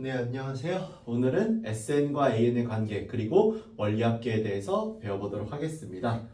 네, 안녕하세요. 오늘은 SN과 AN의 관계 그리고 원리합계에 대해서 배워보도록 하겠습니다.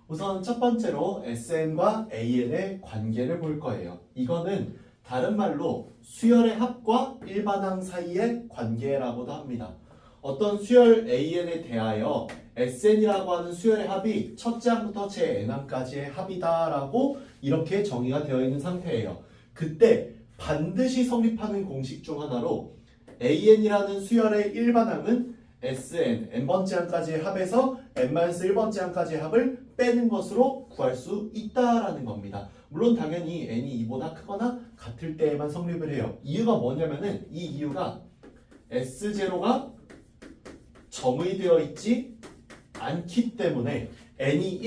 우선 첫 번째로 SN과 AN의 관계를 볼 거예요. 이거는 다른 말로 수열의 합과 일반항 사이의 관계라고도 합니다. 어떤 수열 AN에 대하여 SN이라고 하는 수열의 합이 첫째 항부터 제 n항까지의 합이다라고 이렇게 정의가 되어 있는 상태예요. 그때 반드시 성립하는 공식 중 하나로 AN이라는 수열의 일반항은 SN, n번째 항까지의 합에서 n-1번째 항까지의 합을 빼는 것으로 구할 수 있다라는 겁니다. 물론 당연히 n이 2보다 크거나 같을 때에만 성립을 해요. 이유가 뭐냐면은 이 이유가 S0가 정의되어 있지 않기 때문에 n이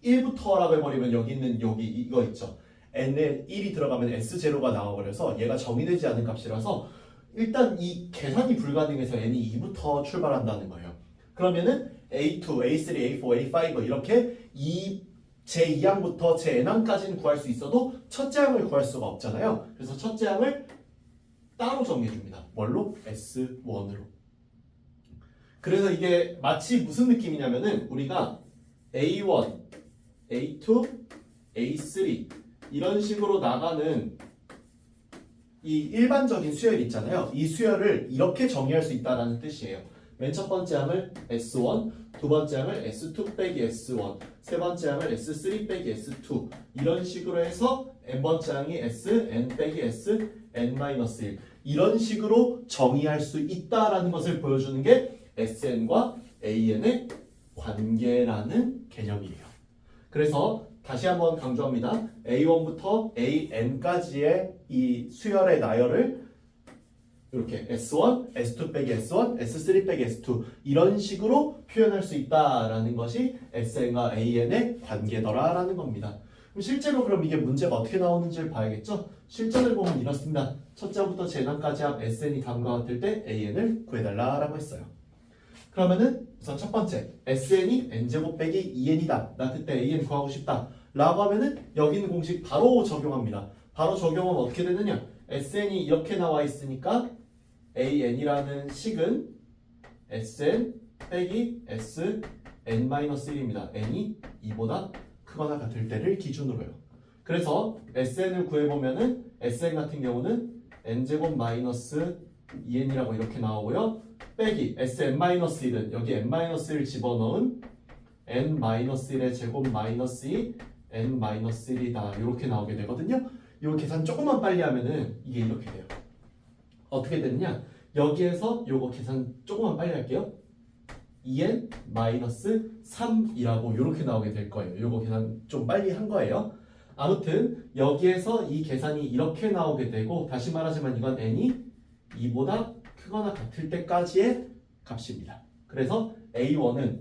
1부터라고 해버리면 여기 있는 여기 이거 있죠. n에 1이 들어가면 S0가 나와버려서 얘가 정의되지 않은 값이라서 일단 이 계산이 불가능해서 n이 2부터 출발한다는 거예요. 그러면은 A2, A3, A4, A5 이렇게 제2항부터 제 n항까지는 구할 수 있어도 첫째 항을 구할 수가 없잖아요. 그래서 첫째 항을 따로 정리해줍니다. 뭘로? S1으로. 그래서 이게 마치 무슨 느낌이냐면은 우리가 A1, A2, A3 이런 식으로 나가는 이 일반적인 수열 있잖아요. 이 수열을 이렇게 정의할 수 있다는 뜻이에요. 맨 첫 번째 항을 S1, 두 번째 항을 S2 빼기 S1, 세 번째 항을 S3 빼기 S2 이런 식으로 해서 n번째 항이 Sn 빼기 Sn-1 이런 식으로 정의할 수 있다라는 것을 보여주는 게 SN과 AN의 관계라는 개념이에요. 그래서 다시 한번 강조합니다. A1부터 AN까지의 이 수열의 나열을 이렇게 S1, S2 빼기 S1, S3 빼기 S2 이런 식으로 표현할 수 있다라는 것이 SN과 AN의 관계더라라는 겁니다. 그럼 실제로 그럼 이게 문제가 어떻게 나오는지를 봐야겠죠? 실전을 보면 이렇습니다. 첫째부터 제난까지 합 SN이 다음과 같을 때 AN을 구해달라라고 했어요. 그러면은 우선 첫 번째 SN이 n제곱 빼기 2n이다. 나 그때 AN 구하고 싶다. 라고 하면은 여기 있는 공식 바로 적용합니다. 바로 적용하면 어떻게 되느냐? SN이 이렇게 나와 있으니까 AN이라는 식은 SN 빼기 SN-1입니다. n이 2보다 크거나 같을 때를 기준으로요. 그래서 SN을 구해보면은 SN 같은 경우는 n제곱 마이너스 2n이라고 이렇게 나오고요. 빼기 Sn-1은 여기 n-1을 집어넣은 n-1의 제곱 마이너스 2 n-1이다 이렇게 나오게 되거든요. 이 계산 조금만 빨리 하면은 이게 이렇게 돼요. 어떻게 되느냐? 여기에서 요거 계산 조금만 빨리 할게요. 2n-3이라고 이렇게 나오게 될 거예요. 요거 계산 좀 빨리 한 거예요. 아무튼 여기에서 이 계산이 이렇게 나오게 되고 다시 말하지만 이건 n이 2보다 크거나 같을 때까지의 값입니다. 그래서 A1은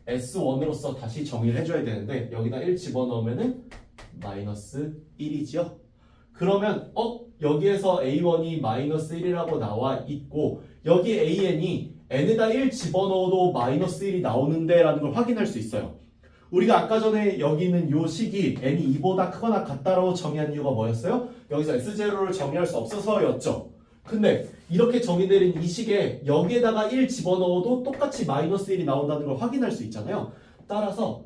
S1으로서 다시 정의를 해줘야 되는데 여기다 1 집어넣으면은 마이너스 1이지요. 그러면 여기에서 A1이 마이너스 1이라고 나와 있고 여기 AN이 n에다 1 집어넣어도 마이너스 1이 나오는데 라는 걸 확인할 수 있어요. 우리가 아까 전에 여기 있는 요 식이 n이 2보다 크거나 같다라고 정의한 이유가 뭐였어요? 여기서 S0를 정의할 수 없어서였죠. 근데 이렇게 정의되는 이 식에 여기에다가 1 집어넣어도 똑같이 마이너스 1이 나온다는 걸 확인할 수 있잖아요. 따라서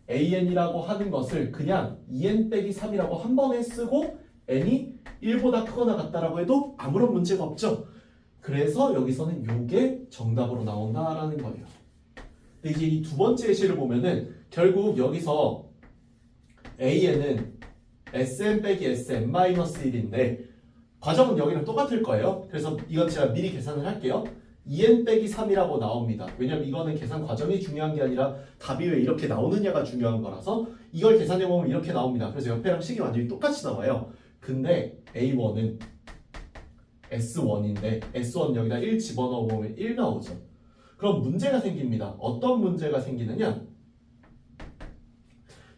AN이라고 하는 것을 그냥 2n 빼기 3이라고 한 번에 쓰고 n이 1보다 크거나 같다라고 해도 아무런 문제가 없죠. 그래서 여기서는 이게 정답으로 나온다라는 거예요. 근데 이제 이 두 번째 예시를 보면은 결국 여기서 AN은 Sn 빼기 Sn-1인데 과정은 여기랑 똑같을 거예요. 그래서 이건 제가 미리 계산을 할게요. 2n 빼기 3이라고 나옵니다. 왜냐면 이거는 계산 과정이 중요한 게 아니라 답이 왜 이렇게 나오느냐가 중요한 거라서 이걸 계산해보면 이렇게 나옵니다. 그래서 옆에랑 식이 완전히 똑같이 나와요. 근데 A1은 S1인데 S1 여기다 1 집어넣어보면 1 나오죠. 그럼 문제가 생깁니다. 어떤 문제가 생기느냐?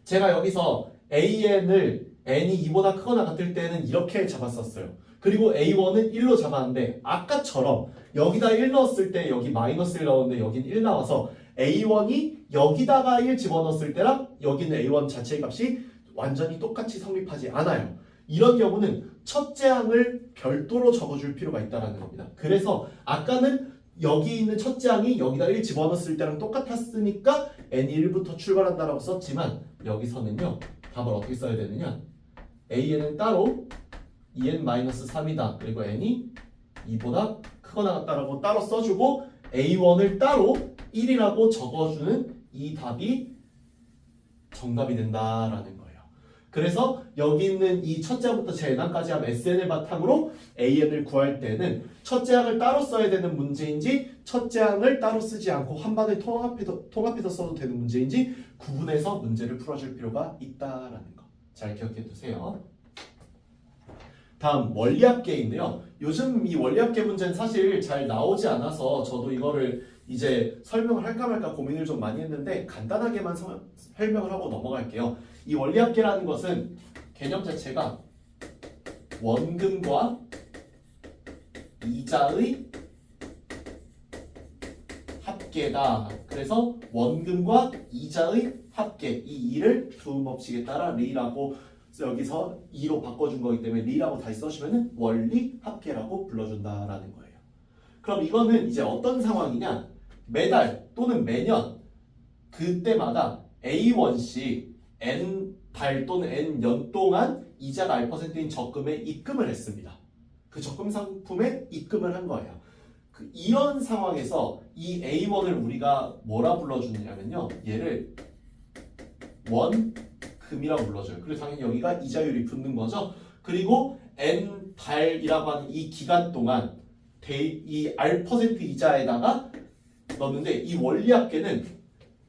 제가 여기서 AN을 n이 2보다 크거나 같을 때는 이렇게 잡았었어요. 그리고 A1은 1로 잡았는데 아까처럼 여기다 1 넣었을 때 여기 마이너스 1 나오는데 여긴 1 나와서 A1이 여기다가 1 집어넣었을 때랑 여기는 A1 자체의 값이 완전히 똑같이 성립하지 않아요. 이런 경우는 첫째 항을 별도로 적어줄 필요가 있다는 겁니다. 그래서 아까는 여기 있는 첫째 항이 여기다 1 집어넣었을 때랑 똑같았으니까 n이 1부터 출발한다라고 썼지만 여기서는요. 답을 어떻게 써야 되느냐? an은 따로 2n-3이다. 그리고 n이 2보다 크거나 같다라고 따로 써주고 a1을 따로 1이라고 적어주는 이 답이 정답이 된다라는 거예요. 그래서 여기 있는 이 첫째 항부터 제난까지 하면 SN을 바탕으로 AN을 구할 때는 첫째 항을 따로 써야 되는 문제인지 첫째 항을 따로 쓰지 않고 한 번에 통합해서 써도 되는 문제인지 구분해서 문제를 풀어줄 필요가 있다라는 거. 잘 기억해 두세요. 다음 원리합계인데요. 요즘 이 원리합계 문제는 사실 잘 나오지 않아서 저도 이거를 이제 설명을 할까 말까 고민을 좀 많이 했는데 간단하게만 설명을 하고 넘어갈게요. 이 원리합계라는 것은 개념 자체가 원금과 이자의 합계다. 그래서 원금과 이자의 합계, 이 2를 두음법칙에 따라 리라고 여기서 2로 바꿔준 거기 때문에 리라고 다시 써주면 원리합계라고 불러준다라는 거예요. 그럼 이거는 이제 어떤 상황이냐? 매달 또는 매년 그때마다 A1씩 N달 또는 N년 동안 이자가 R%인 적금에 입금을 했습니다. 그 적금 상품에 입금을 한 거예요. 이런 상황에서 이 A1을 우리가 뭐라 불러주느냐면요. 얘를 원금이라고 불러줘요. 그리고 당연히 여기가 이자율이 붙는 거죠. 그리고 N달이라고 하는 이 기간 동안 이 R% 이자에다가 넣는데 이 원리합계는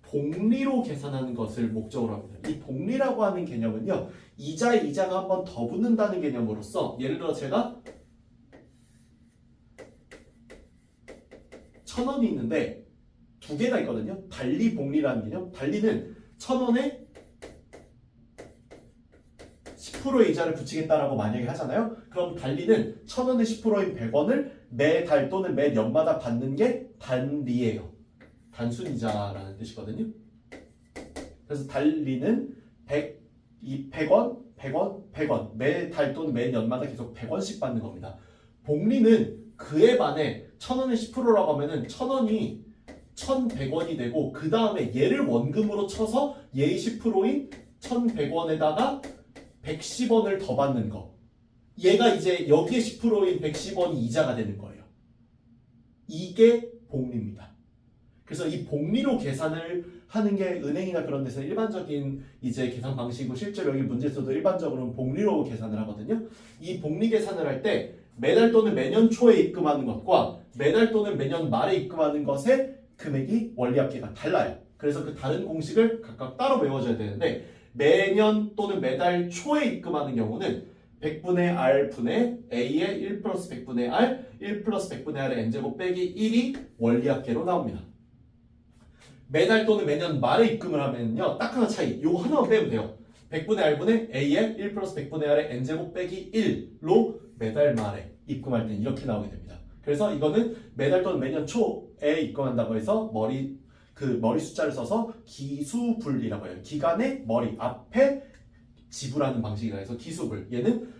복리로 계산하는 것을 목적으로 합니다. 이 복리라고 하는 개념은요. 이자에 이자가 한 번 더 붙는다는 개념으로서 예를 들어 제가 1,000원이 있는데 두 개가 있거든요. 달리 복리라는 개념. 달리는 1,000원에 10%의 이자를 붙이겠다라고 만약에 하잖아요. 그럼 달리는 1,000원에 10%인 100원을 매달 또는 매년마다 받는 게 단리예요. 단순이자라는 뜻이거든요. 그래서 달리는 100원, 100원, 100원 매달 또는 매년마다 계속 100원씩 받는 겁니다. 복리는 그에 반해 1,000원에 10%라고 하면은 1,000원이 1,100원이 되고 그 다음에 얘를 원금으로 쳐서 얘의 10%인 1,100원에다가 110원을 더 받는 거. 얘가 이제 여기에 10%인 110원이 이자가 되는 거예요. 이게 복리입니다. 그래서 이 복리로 계산을 하는 게 은행이나 그런 데서 일반적인 이제 계산 방식이고 실제로 여기 문제에서도 일반적으로는 복리로 계산을 하거든요. 이 복리 계산을 할 때 매달 또는 매년 초에 입금하는 것과 매달 또는 매년 말에 입금하는 것의 금액이 원리합계가 달라요. 그래서 그 다른 공식을 각각 따로 외워줘야 되는데 매년 또는 매달 초에 입금하는 경우는 100분의 R 분의 A의 1 플러스 100분의 R 1 플러스 100분의 R의 N제곱 빼기 1이 원리합계로 나옵니다. 매달 또는 매년 말에 입금을 하면요. 딱 하나 차이. 요거 하나만 빼면 돼요. 100분의 R분의 A의 1 플러스 100분의 R의 N제곱 빼기 1로 매달 말에 입금할 땐 이렇게 나오게 됩니다. 그래서 이거는 매달 또는 매년 초에 입금한다고 해서 머리 숫자를 써서 기수불이라고 해요. 기간의 머리 앞에 지불하는 방식이라 해서 기수불. 얘는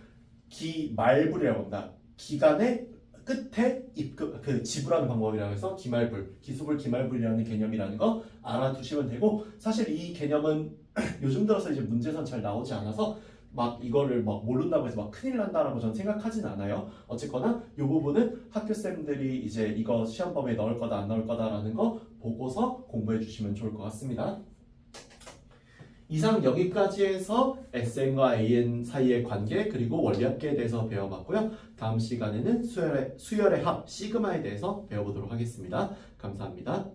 기말불이라고 합니다. 기간의 끝에 입금 지불하는 방법이라고 해서 기말불, 기수불, 기말불이라는 개념이라는 거 알아두시면 되고 사실 이 개념은 요즘 들어서 이제 문제선 잘 나오지 않아서 막 이거를 막 모른다고 해서 막 큰일 난다라고 저는 생각하진 않아요. 어쨌거나 이 부분은 학교생들이 이제 이거 시험범위에 넣을 거다 안 넣을 거다라는 거 보고서 공부해 주시면 좋을 것 같습니다. 이상 여기까지 해서 SN과 AN 사이의 관계 그리고 원리합계에 대해서 배워봤고요. 다음 시간에는 수열의 합 시그마에 대해서 배워보도록 하겠습니다. 감사합니다.